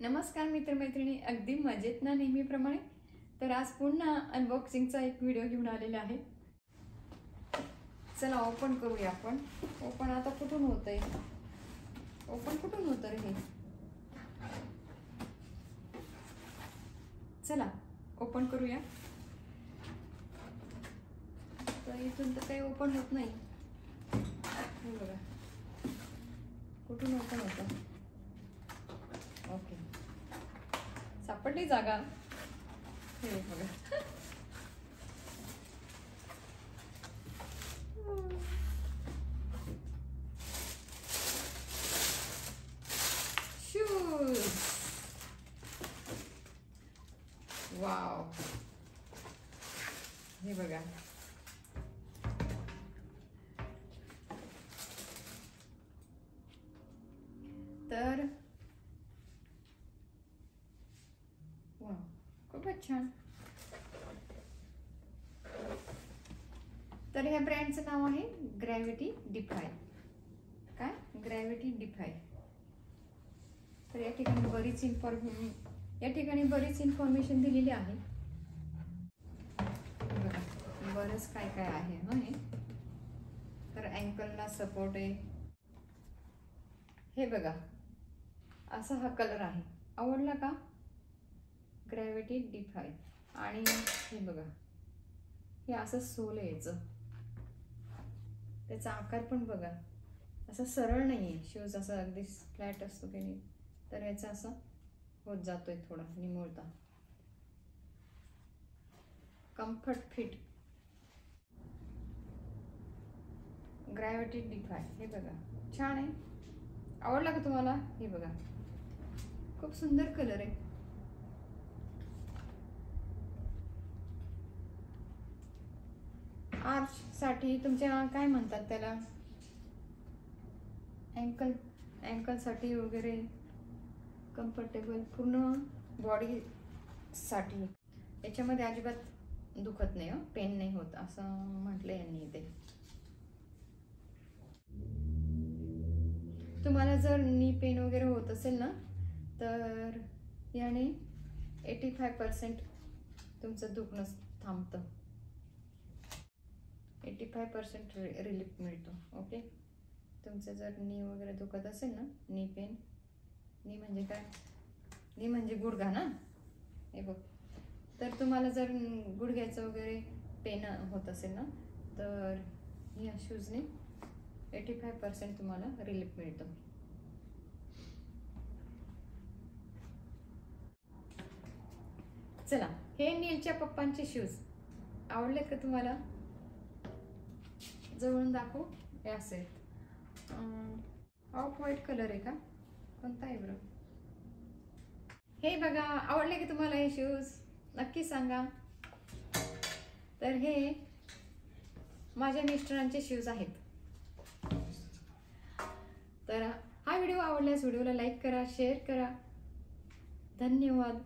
नमस्कार मित्रमैत्रिणी, अगदी मजेत ना नेहमीप्रमाणे. तर आज पुन्हा अनबॉक्सिंगचा एक व्हिडिओ घेऊन आलेला आहे. चला ओपन करूया आपण. ओपन आता कुठून होतंय? ओपन कुठून होतं रे हे? चला ओपन करूया. तर इथून तर काही ओपन होत नाही. हे बघा कुठून ओपन होतं. ओके, सापडली जागा. हे बघा. शूज. वाव, हे बघा. तर वाव, खूपच छान. तर ह्या ब्रँडचं नाव आहे ग्रॅव्हिटी डिफाय. काय? ग्रॅव्हिटी डिफाय. तर या ठिकाणी बरीच इन्फॉर्मेशन दिलेली आहे. बरंच काय काय आहे ना हे. तर अँकलला सपोर्ट आहे. हे बघा, असा हा कलर आहे. आवडला का? ग्रॅव्हिटी डिफाय. आणि हे बघा, हे असं सोल आहे याचं. त्याचा आकार पण बघा, असा सरळ नाही आहे शूज, असा अगदी फ्लॅट असतो की नाही. तर याचा असा होत जातोय थोडा निमुळता. Comfort fit gravity defy. हे बघा, छान आहे. आवडला का तुम्हाला? हे बघा, खूप सुंदर कलर आहे. आर्च साठी तुमच्या काय म्हणतात त्याला, अँकल साठी वगैरे कम्फर्टेबल, पूर्ण बॉडी साठी. याच्यामध्ये अजिबात दुखत नाही, पेन नाही होत असं म्हटलं यांनी इथे. तुम्हाला जर नी पेन वगैरे होत असेल ना, तर याने 85% तुमचं दुखणं थांबतं. 85% रिलीफ मिळतो. ओके, तुमचं जर नी वगैरे दुखत असेल ना, नी पेन, नी म्हणजे काय? नी म्हणजे गुडघा ना. हे बघ, तर तुम्हाला जर गुडघ्याचं वगैरे पेन होत असेल ना, तर या शूजने 85% तुम्हाला रिलीफ मिळतो. चला, हे नीलच्या पप्पांचे शूज आवडले का तुम्हाला? जवळून दाखवू. हे असे ऑफ व्हाईट कलर आहे का? कोणता आहे बरं? हे बघा, आवडले की तुम्हाला हे शूज? नक्की सांगा. तर हे माझ्या मिस्टरांचे शूज आहेत. तर हा व्हिडिओ आवडल्यास व्हिडिओला लाईक करा, शेअर करा. धन्यवाद.